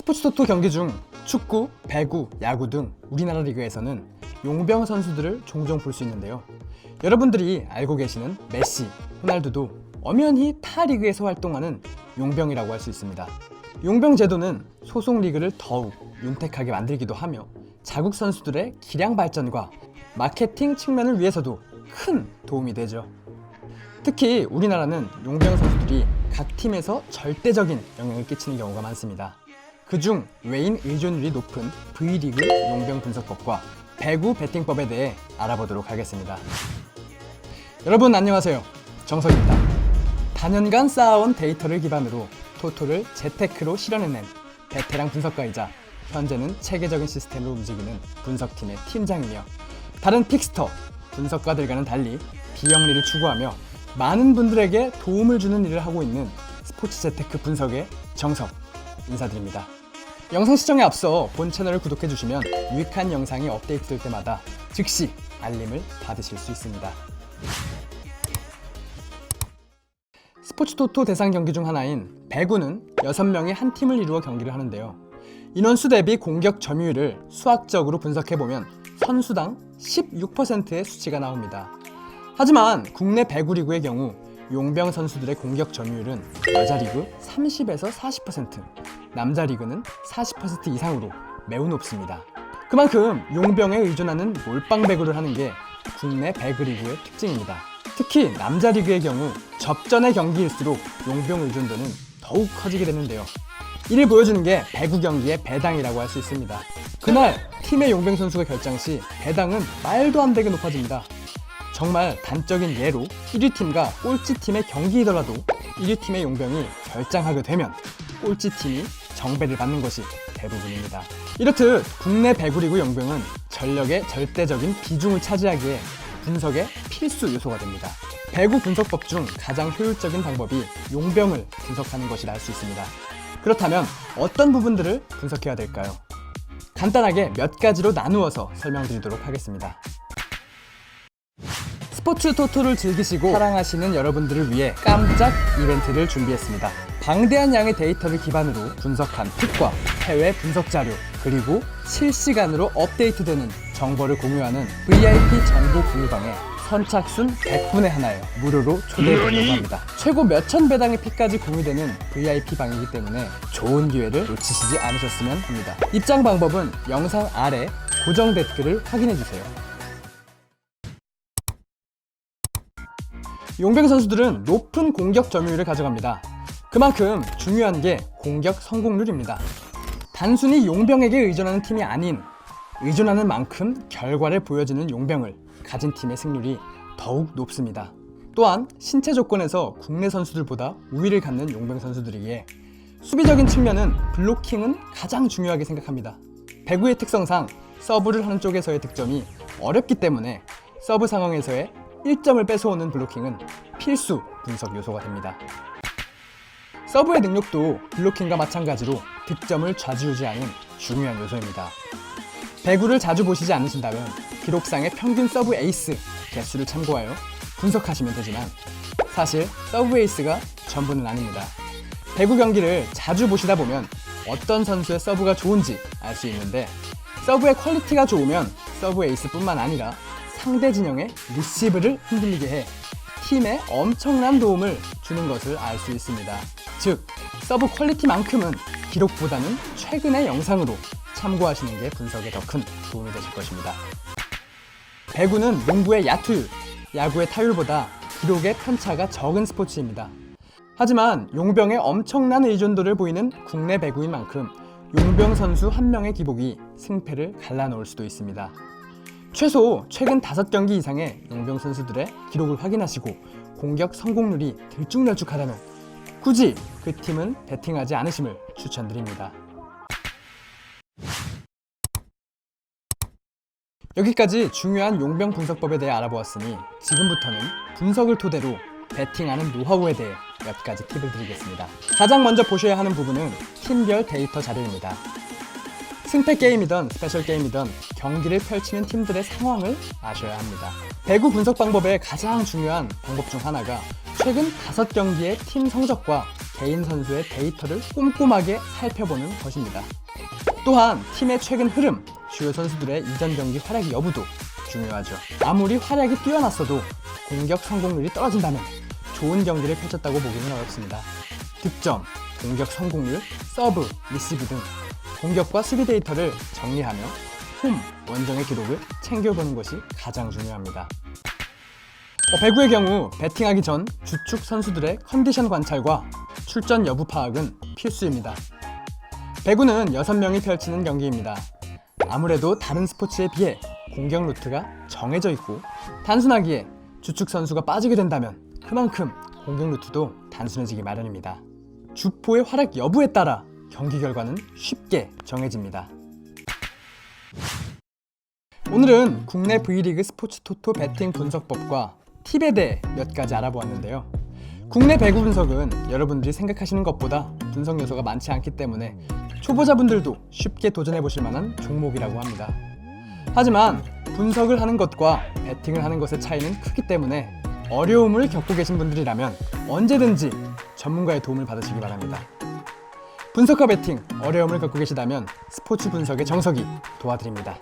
스포츠토토 경기 중 축구, 배구, 야구 등 우리나라 리그에서는 용병 선수들을 종종 볼 수 있는데요. 여러분들이 알고 계시는 메시, 호날두도 엄연히 타 리그에서 활동하는 용병이라고 할 수 있습니다. 용병 제도는 소속 리그를 더욱 윤택하게 만들기도 하며 자국 선수들의 기량 발전과 마케팅 측면을 위해서도 큰 도움이 되죠. 특히 우리나라는 용병 선수들이 각 팀에서 절대적인 영향을 끼치는 경우가 많습니다. 그중 외인 의존율이 높은 V리그 용병 분석법과 배구 배팅법에 대해 알아보도록 하겠습니다. 여러분 안녕하세요. 정석입니다. 단연간 쌓아온 데이터를 기반으로 토토를 재테크로 실현해낸 베테랑 분석가이자 현재는 체계적인 시스템으로 움직이는 분석팀의 팀장이며 다른 픽스터 분석가들과는 달리 비영리를 추구하며 많은 분들에게 도움을 주는 일을 하고 있는 스포츠 재테크 분석의 정석 인사드립니다. 영상 시청에 앞서 본 채널을 구독해주시면 유익한 영상이 업데이트될 때마다 즉시 알림을 받으실 수 있습니다. 스포츠토토 대상 경기 중 하나인 배구는 6명이 한 팀을 이루어 경기를 하는데요. 인원수 대비 공격 점유율을 수학적으로 분석해보면 선수당 16%의 수치가 나옵니다. 하지만 국내 배구 리그의 경우 용병 선수들의 공격 점유율은 여자 리그 30에서 40%, 남자 리그는 40% 이상으로 매우 높습니다. 그만큼 용병에 의존하는 몰빵 배구를 하는 게 국내 배구 리그의 특징입니다. 특히 남자 리그의 경우 접전의 경기일수록 용병 의존도는 더욱 커지게 되는데요. 이를 보여주는 게 배구 경기의 배당이라고 할 수 있습니다. 그날 팀의 용병 선수가 결장 시 배당은 말도 안 되게 높아집니다. 정말 단적인 예로 1위팀과 꼴찌팀의 경기이더라도 1위팀의 용병이 결장하게 되면 꼴찌팀이 정배를 받는 것이 대부분입니다. 이렇듯 국내 배구리그 용병은 전력의 절대적인 비중을 차지하기에 분석의 필수 요소가 됩니다. 배구 분석법 중 가장 효율적인 방법이 용병을 분석하는 것이라 할 수 있습니다. 그렇다면 어떤 부분들을 분석해야 될까요? 간단하게 몇 가지로 나누어서 설명드리도록 하겠습니다. 스포츠 토토를 즐기시고 사랑하시는 여러분들을 위해 깜짝 이벤트를 준비했습니다. 방대한 양의 데이터를 기반으로 분석한 픽과 해외 분석 자료, 그리고 실시간으로 업데이트되는 정보를 공유하는 VIP 정보 공유방에 선착순 100분의 하나에 무료로 초대해드리려고 합니다. 최고 몇천 배당의 픽까지 공유되는 VIP 방이기 때문에 좋은 기회를 놓치시지 않으셨으면 합니다. 입장 방법은 영상 아래 고정 댓글을 확인해주세요. 용병 선수들은 높은 공격 점유율을 가져갑니다. 그만큼 중요한 게 공격 성공률입니다. 단순히 용병에게 의존하는 팀이 아닌 의존하는 만큼 결과를 보여주는 용병을 가진 팀의 승률이 더욱 높습니다. 또한 신체 조건에서 국내 선수들보다 우위를 갖는 용병 선수들이기에 수비적인 측면은 블로킹은 가장 중요하게 생각합니다. 배구의 특성상 서브를 하는 쪽에서의 득점이 어렵기 때문에 서브 상황에서의 1점을 뺏어오는 블로킹은 필수 분석 요소가 됩니다. 서브의 능력도 블로킹과 마찬가지로 득점을 좌지우지하는 중요한 요소입니다. 배구를 자주 보시지 않으신다면 기록상의 평균 서브 에이스 개수를 참고하여 분석하시면 되지만 사실 서브 에이스가 전부는 아닙니다. 배구 경기를 자주 보시다 보면 어떤 선수의 서브가 좋은지 알 수 있는데 서브의 퀄리티가 좋으면 서브 에이스뿐만 아니라 상대 진영의 리시브를 흔들리게 해 팀에 엄청난 도움을 주는 것을 알 수 있습니다. 즉, 서브 퀄리티만큼은 기록보다는 최근의 영상으로 참고하시는 게 분석에 더 큰 도움이 되실 것입니다. 배구는 농구의 야투율, 야구의 타율보다 기록의 편차가 적은 스포츠입니다. 하지만 용병의 엄청난 의존도를 보이는 국내 배구인 만큼 용병 선수 한 명의 기복이 승패를 갈라놓을 수도 있습니다. 최소 최근 5경기 이상의 용병 선수들의 기록을 확인하시고 공격 성공률이 들쭉날쭉하다면 굳이 그 팀은 배팅하지 않으심을 추천드립니다. 여기까지 중요한 용병 분석법에 대해 알아보았으니 지금부터는 분석을 토대로 배팅하는 노하우에 대해 몇 가지 팁을 드리겠습니다. 가장 먼저 보셔야 하는 부분은 팀별 데이터 자료입니다. 승패 게임이든 스페셜 게임이든 경기를 펼치는 팀들의 상황을 아셔야 합니다. 배구 분석 방법의 가장 중요한 방법 중 하나가 최근 5경기의 팀 성적과 개인 선수의 데이터를 꼼꼼하게 살펴보는 것입니다. 또한 팀의 최근 흐름, 주요 선수들의 이전 경기 활약 여부도 중요하죠. 아무리 활약이 뛰어났어도 공격 성공률이 떨어진다면 좋은 경기를 펼쳤다고 보기는 어렵습니다. 득점, 공격 성공률, 서브, 리시브 등 공격과 수비 데이터를 정리하며 홈, 원정의 기록을 챙겨보는 것이 가장 중요합니다. 배구의 경우 배팅하기 전 주축 선수들의 컨디션 관찰과 출전 여부 파악은 필수입니다. 배구는 6명이 펼치는 경기입니다. 아무래도 다른 스포츠에 비해 공격 루트가 정해져 있고 단순하기에 주축 선수가 빠지게 된다면 그만큼 공격 루트도 단순해지기 마련입니다. 주포의 활약 여부에 따라 경기 결과는 쉽게 정해집니다. 오늘은 국내 V리그 스포츠 토토 배팅 분석법과 팁에 대해 몇 가지 알아보았는데요. 국내 배구 분석은 여러분들이 생각하시는 것보다 분석 요소가 많지 않기 때문에 초보자분들도 쉽게 도전해보실 만한 종목이라고 합니다. 하지만 분석을 하는 것과 배팅을 하는 것의 차이는 크기 때문에 어려움을 겪고 계신 분들이라면 언제든지 전문가의 도움을 받으시기 바랍니다. 분석과 배팅, 어려움을 겪고 계시다면 스포츠 분석의 정석이 도와드립니다.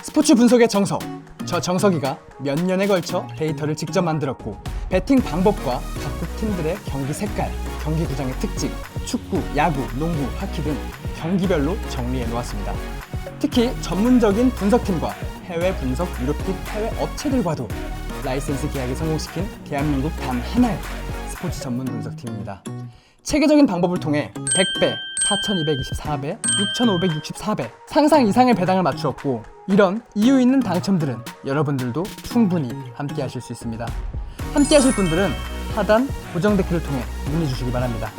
스포츠 분석의 정석, 저 정석이가 몇 년에 걸쳐 데이터를 직접 만들었고 배팅 방법과 각국 팀들의 경기 색깔, 경기 구장의 특징, 축구, 야구, 농구, 하키 등 경기별로 정리해 놓았습니다. 특히 전문적인 분석팀과 해외 분석 유럽팀 해외 업체들과도 라이센스 계약을 성공시킨 대한민국 단 하나의 스포츠 전문 분석팀입니다. 체계적인 방법을 통해 100배, 4224배, 6564배 상상 이상의 배당을 맞추었고 이런 이유 있는 당첨들은 여러분들도 충분히 함께 하실 수 있습니다. 함께 하실 분들은 하단 고정 댓글을 통해 문의 주시기 바랍니다.